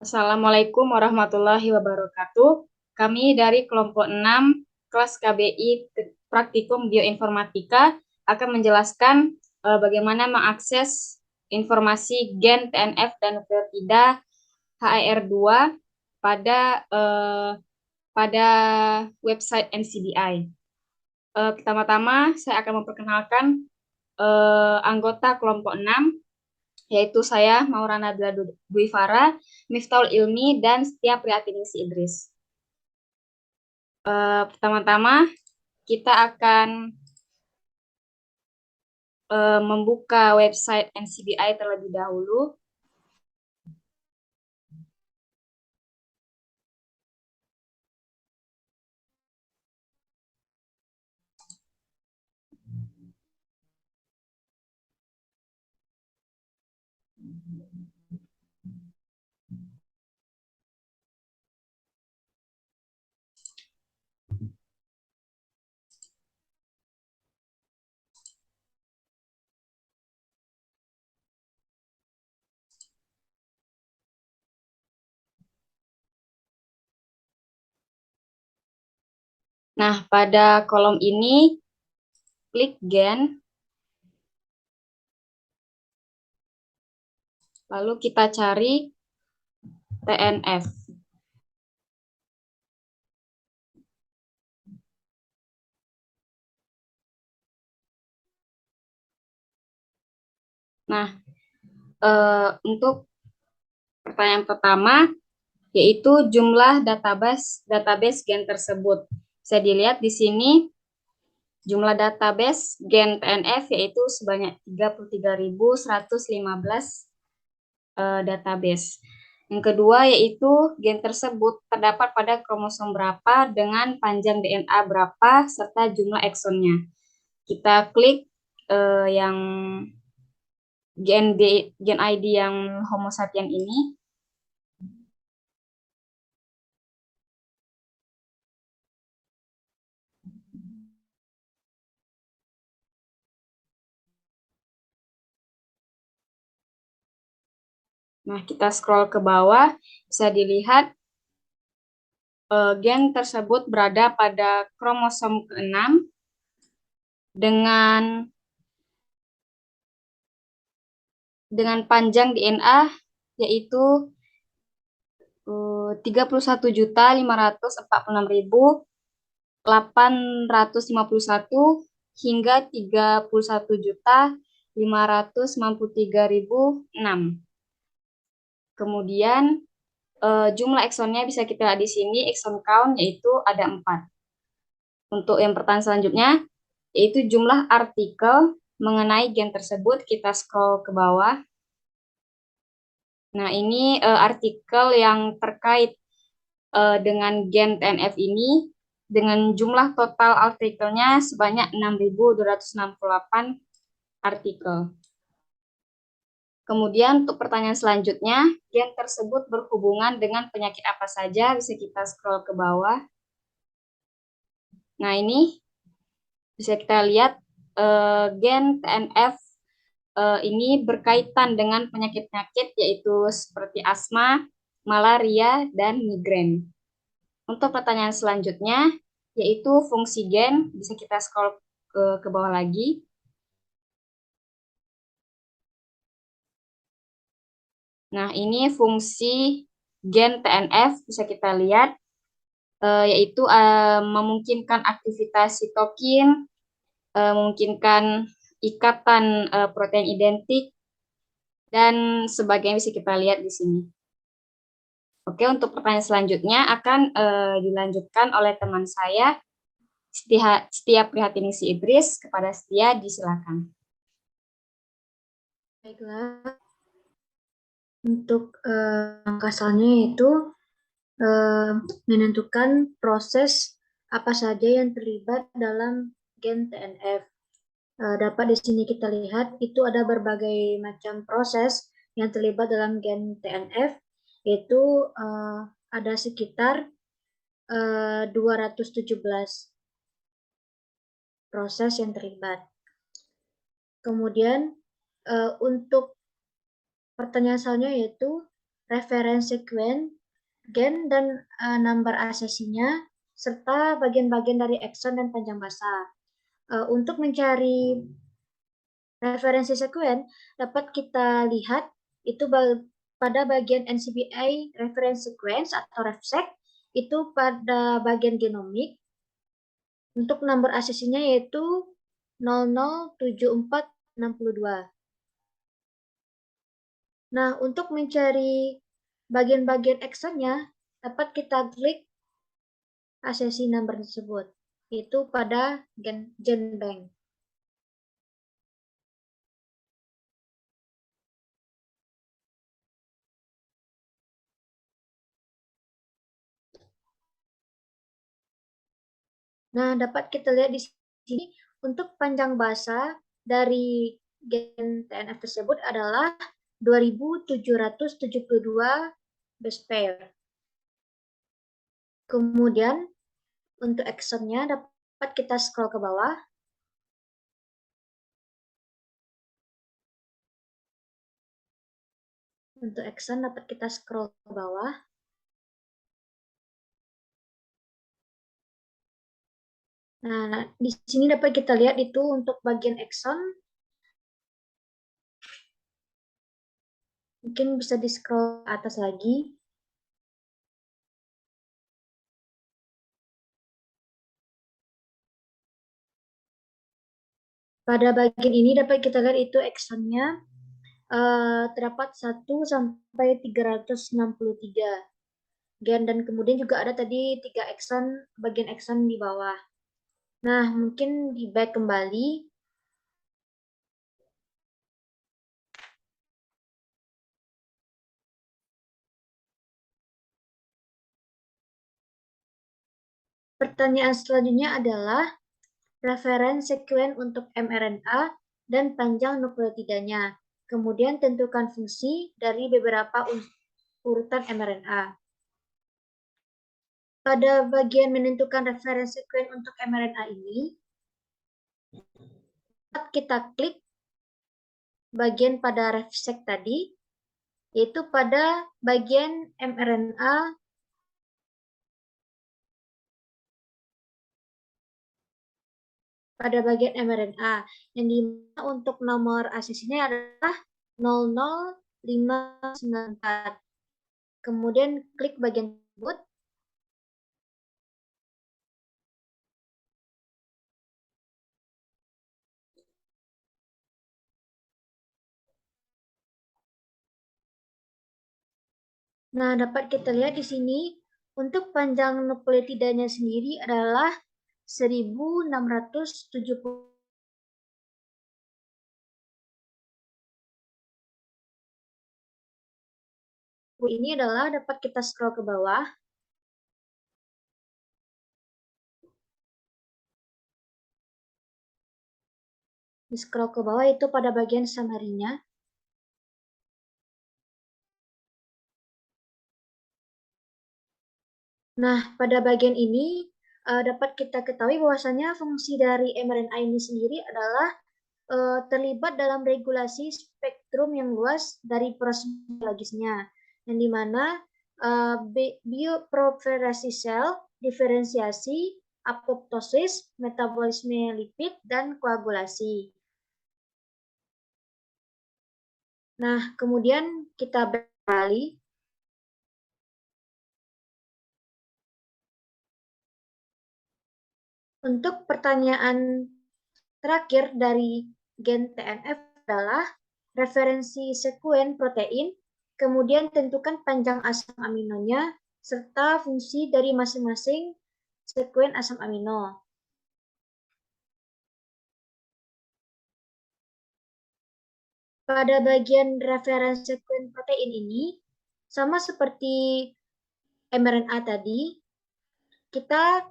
Assalamualaikum warahmatullahi wabarakatuh. Kami dari kelompok 6 kelas KBI Praktikum Bioinformatika akan menjelaskan bagaimana mengakses informasi gen, TNF, dan nukleotida HER2 pada pada website NCBI. Pertama-tama saya akan memperkenalkan anggota kelompok 6, yaitu saya Maulana Bila Dwi Farah, Miftahul Ilmi, dan Setia Priatiningsih Idris. Pertama-tama kita akan membuka website NCBI terlebih dahulu. Nah, pada kolom ini klik gen, lalu kita cari TNF. Nah, untuk pertanyaan pertama yaitu jumlah database gen tersebut. Bisa dilihat di sini jumlah database gen TNF yaitu sebanyak 33.115 database. Yang kedua yaitu gen tersebut terdapat pada kromosom berapa dengan panjang DNA berapa serta jumlah eksonnya. Kita klik yang gen ID yang Homo sapien ini. Nah, kita scroll ke bawah, bisa dilihat gen tersebut berada pada kromosom ke-6 dengan panjang DNA yaitu 31.546.851 hingga 31.593.006. Kemudian jumlah eksonnya bisa kita lihat di sini, exon count yaitu ada 4. Untuk yang pertanyaan selanjutnya, yaitu jumlah artikel mengenai gen tersebut, kita scroll ke bawah. Nah, ini artikel yang terkait dengan gen TNF ini, dengan jumlah total artikelnya sebanyak 6.268 artikel. Kemudian untuk pertanyaan selanjutnya, gen tersebut berhubungan dengan penyakit apa saja, bisa kita scroll ke bawah. Nah, ini bisa kita lihat gen TNF ini berkaitan dengan penyakit-penyakit yaitu seperti asma, malaria, dan migrain. Untuk pertanyaan selanjutnya, yaitu fungsi gen, bisa kita scroll ke bawah lagi. Nah, ini fungsi gen TNF, bisa kita lihat, yaitu memungkinkan aktivitas sitokin, memungkinkan ikatan protein identik, dan sebagainya bisa kita lihat di sini. Oke, untuk pertanyaan selanjutnya akan dilanjutkan oleh teman saya, Setia Priatiningsih Idris. Kepada Setia, disilakan. Baiklah, untuk langkah selanjutnya yaitu menentukan proses apa saja yang terlibat dalam gen TNF. Dapat di sini kita lihat itu ada berbagai macam proses yang terlibat dalam gen TNF, yaitu ada sekitar 217 proses yang terlibat. Kemudian untuk pertanyaan selanjutnya yaitu reference sequence, gen, dan number asesinya, serta bagian-bagian dari exon dan panjang basa. Untuk mencari referensi sequence, dapat kita lihat itu pada bagian NCBI reference sequence atau RefSeq, itu pada bagian genomik. Untuk nomor asesinya yaitu 007462. Nah, untuk mencari bagian-bagian exonnya, dapat kita klik asesi number tersebut, itu pada GenBank. Nah, dapat kita lihat di sini untuk panjang basa dari gen TNF tersebut adalah 2772 base pair. Kemudian untuk exonnya dapat kita scroll ke bawah. Untuk exon dapat kita scroll ke bawah. Nah, di sini dapat kita lihat itu untuk bagian exon. Mungkin bisa di scroll ke atas lagi. Pada bagian ini dapat kita lihat itu exonnya terdapat 1 sampai 363 gen, dan kemudian juga ada tadi 3 exon, bagian exon di bawah. Nah, mungkin di back kembali. Pertanyaan selanjutnya adalah referensi sequence untuk mRNA dan panjang nukleotidanya. Kemudian tentukan fungsi dari beberapa urutan mRNA. Pada bagian menentukan referensi sequence untuk mRNA ini, kita klik bagian pada RefSeq tadi, yaitu pada bagian mRNA yang dimana untuk nomor asesinya adalah 00594. Kemudian klik bagian tersebut. Nah, dapat kita lihat di sini untuk panjang nukleotidanya sendiri adalah 1670. Ini adalah dapat kita scroll ke bawah. Di scroll ke bawah itu pada bagian summary-nya. Nah, pada bagian ini dapat kita ketahui bahwasanya fungsi dari mRNA ini sendiri adalah terlibat dalam regulasi spektrum yang luas dari proses biologisnya, yang dimana bioproliferasi sel, diferensiasi, apoptosis, metabolisme lipid, dan koagulasi. Nah, kemudian kita beralih. Untuk pertanyaan terakhir dari gen TNF adalah referensi sekuen protein, kemudian tentukan panjang asam aminonya, serta fungsi dari masing-masing sekuen asam amino. Pada bagian referensi sekuen protein ini, sama seperti mRNA tadi, kita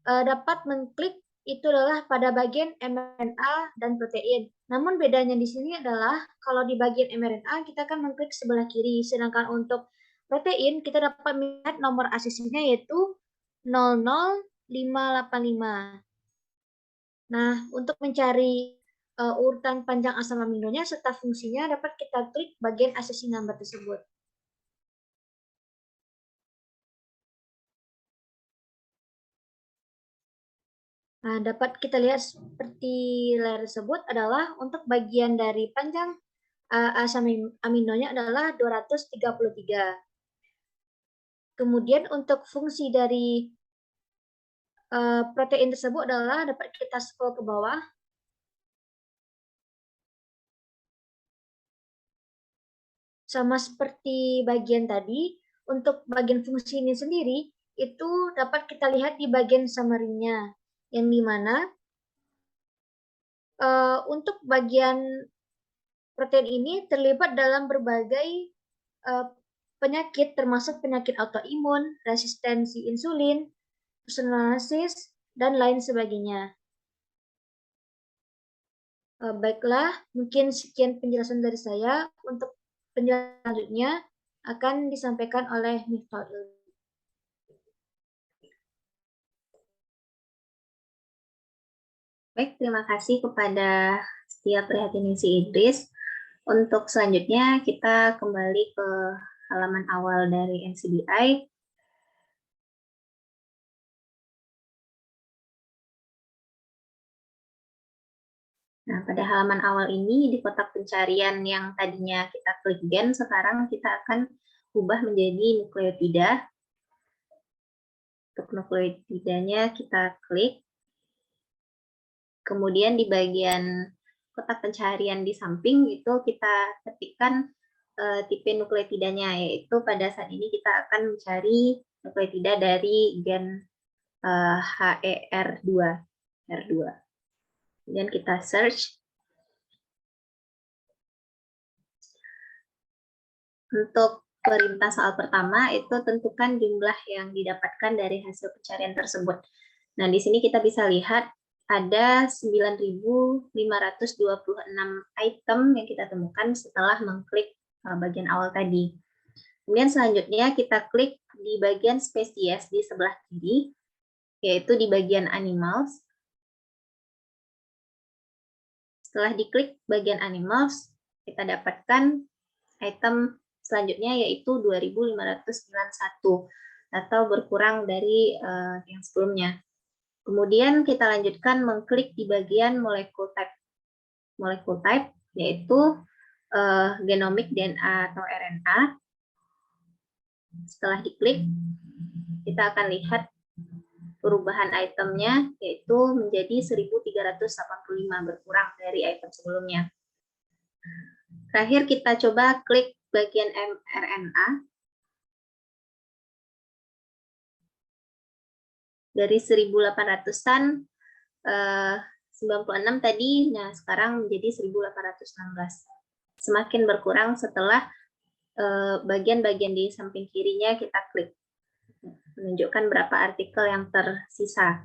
dapat mengklik itu adalah pada bagian mRNA dan protein. Namun bedanya di sini adalah kalau di bagian mRNA kita akan mengklik sebelah kiri, sedangkan untuk protein kita dapat melihat nomor asesinya yaitu 00585. Nah, untuk mencari urutan panjang asam aminonya serta fungsinya dapat kita klik bagian asesi number tersebut. Nah, dapat kita lihat seperti layar tersebut adalah untuk bagian dari panjang asam aminonya adalah 233. Kemudian untuk fungsi dari protein tersebut adalah dapat kita scroll ke bawah. Sama seperti bagian tadi, untuk bagian fungsi ini sendiri, itu dapat kita lihat di bagian summary-nya, yang dimana untuk bagian protein ini terlibat dalam berbagai penyakit, termasuk penyakit autoimun, resistensi insulin, personalisis, dan lain sebagainya. Baiklah, mungkin sekian penjelasan dari saya. Untuk penjelasan selanjutnya akan disampaikan oleh Miftah. Baik, terima kasih kepada Setia Prihatiningsi Idris. Untuk selanjutnya kita kembali ke halaman awal dari NCBI. Nah, pada halaman awal ini di kotak pencarian yang tadinya kita klik gen, sekarang kita akan ubah menjadi nukleotida. Untuk nukleotidanya kita klik. Kemudian di bagian kotak pencarian di samping itu kita ketikkan tipe nukleotidanya, yaitu pada saat ini kita akan mencari nukleotida dari gen HER2. Kemudian kita search. Untuk perintah soal pertama itu tentukan jumlah yang didapatkan dari hasil pencarian tersebut. Nah, di sini kita bisa lihat ada 9.526 item yang kita temukan setelah mengklik bagian awal tadi. Kemudian selanjutnya kita klik di bagian spesies di sebelah kiri, yaitu di bagian animals. Setelah diklik bagian animals, kita dapatkan item selanjutnya yaitu 2.591 atau berkurang dari yang sebelumnya. Kemudian kita lanjutkan mengklik di bagian molecule type yaitu genomic DNA atau RNA. Setelah diklik, kita akan lihat perubahan itemnya yaitu menjadi 1.385, berkurang dari item sebelumnya. Terakhir kita coba klik bagian mRNA. Dari 1.800-an 96 tadi, nah sekarang menjadi 1.816. Semakin berkurang setelah bagian-bagian di samping kirinya kita klik. Menunjukkan berapa artikel yang tersisa.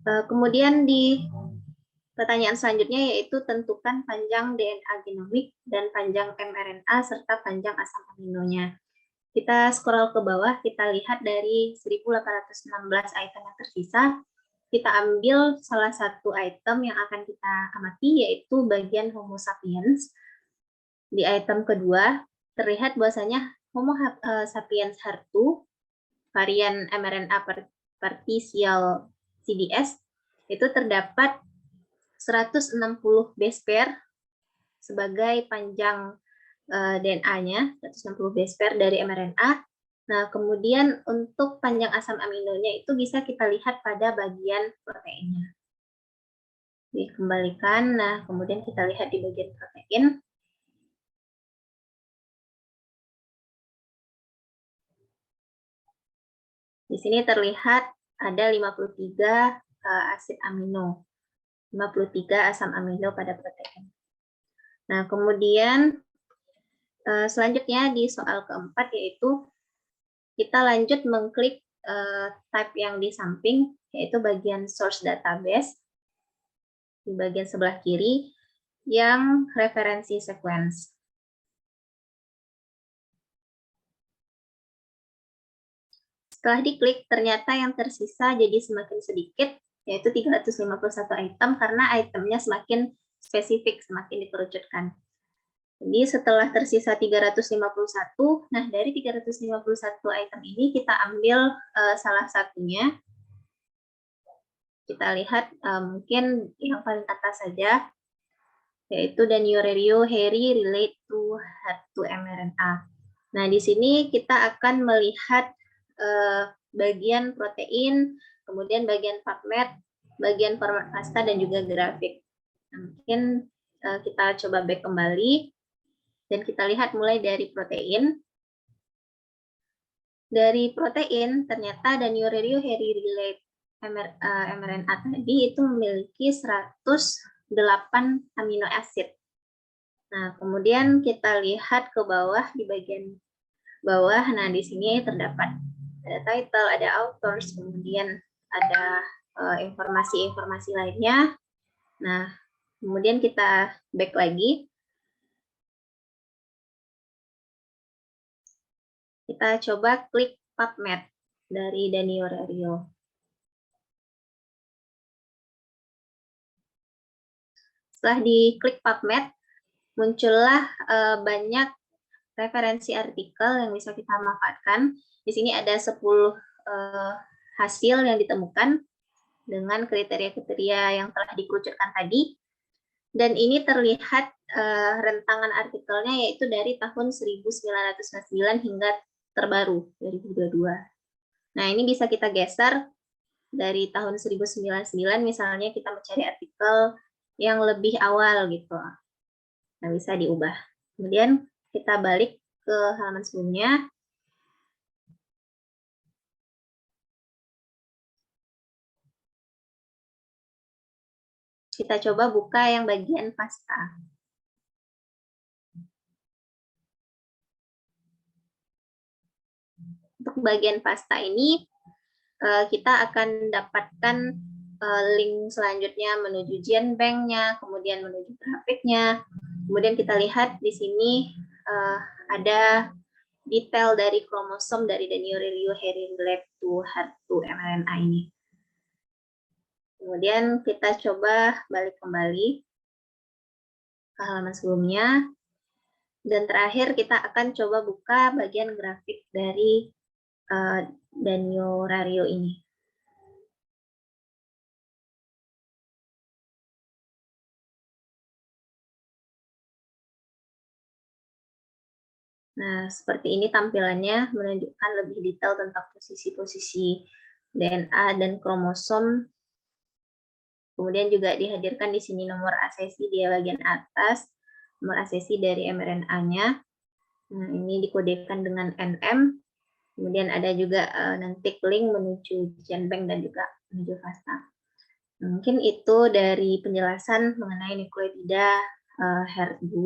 Kemudian di pertanyaan selanjutnya yaitu tentukan panjang DNA genomik dan panjang mRNA serta panjang asam aminonya. Kita scroll ke bawah, kita lihat dari 1.816 item yang tersisa, kita ambil salah satu item yang akan kita amati, yaitu bagian Homo sapiens. Di item kedua, terlihat bahwasanya Homo sapiens HER2, varian mRNA partisial CDS, itu terdapat 160 base pair sebagai panjang DNA-nya, 160 base pair dari mRNA. Nah, kemudian untuk panjang asam aminonya itu bisa kita lihat pada bagian proteinnya. Dikembalikan, nah kemudian kita lihat di bagian protein. Di sini terlihat ada 53 asid amino, 53 asam amino pada protein. Nah, kemudian selanjutnya di soal keempat yaitu kita lanjut mengklik type yang di samping, yaitu bagian source database di bagian sebelah kiri yang referensi sequence. Setelah diklik, ternyata yang tersisa jadi semakin sedikit, yaitu 351 item, karena itemnya semakin spesifik, semakin dikerucutkan. Jadi setelah tersisa 351, nah dari 351 item ini kita ambil salah satunya, Kita lihat mungkin yang paling atas saja, yaitu Danio-Rerio Hairy relate to HER2 mRNA. Nah, di sini kita akan melihat bagian protein, kemudian bagian PubMed, bagian format FASTA, dan juga grafik. Nah, mungkin kita coba back kembali, dan kita lihat mulai dari protein. Dari protein, ternyata Danio-Rerio Hairy relate mRNA tadi itu memiliki 108 amino acid. Nah, kemudian kita lihat ke bawah, di bagian bawah. Nah, di sini terdapat ada title, ada authors, kemudian ada informasi-informasi lainnya. Nah, kemudian kita back lagi. Kita coba klik PubMed dari Danio-Rerio. Setelah diklik PubMed, muncullah banyak referensi artikel yang bisa kita manfaatkan. Di sini ada 10 hasil yang ditemukan dengan kriteria-kriteria yang telah dikerucutkan tadi. Dan ini terlihat rentangan artikelnya yaitu dari tahun 1999 hingga terbaru 2022. Nah, ini bisa kita geser dari tahun 1999, misalnya kita mencari artikel yang lebih awal gitu. Nah, bisa diubah. Kemudian kita balik ke halaman sebelumnya. Kita coba buka yang bagian FASTA. Untuk bagian FASTA ini, kita akan dapatkan link selanjutnya menuju GenBank-nya, kemudian menuju grafiknya. Kemudian kita lihat di sini ada detail dari kromosom dari Danio-Rerio Hairy relate to HER2 mRNA ini. Kemudian kita coba balik kembali ke halaman sebelumnya. Dan terakhir kita akan coba buka bagian grafik dari Danio-Rerio ini. Nah, seperti ini tampilannya, menunjukkan lebih detail tentang posisi-posisi DNA dan kromosom. Kemudian juga dihadirkan di sini nomor asesi di bagian atas, nomor asesi dari mRNA-nya. Nah, ini dikodekan dengan NM. Kemudian ada juga nanti link menuju GenBank dan juga menuju FASTA. Nah, mungkin itu dari penjelasan mengenai nukleotida HER2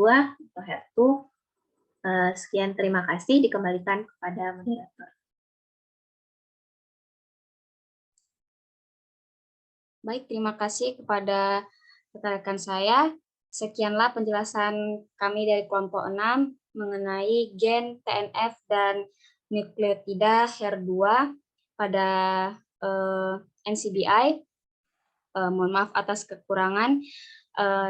atau HER2. Sekian, terima kasih, dikembalikan kepada moderator. Baik, terima kasih kepada rekan-rekan saya. Sekianlah penjelasan kami dari kelompok 6 mengenai gen TNF dan nukleotida HER2 pada NCBI. Mohon maaf atas kekurangan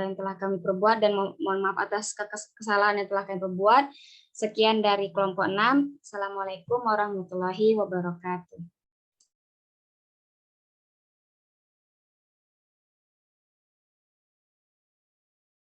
yang telah kami perbuat dan mohon maaf atas kesalahan yang telah kami perbuat. Sekian dari kelompok 6. Assalamualaikum warahmatullahi wabarakatuh.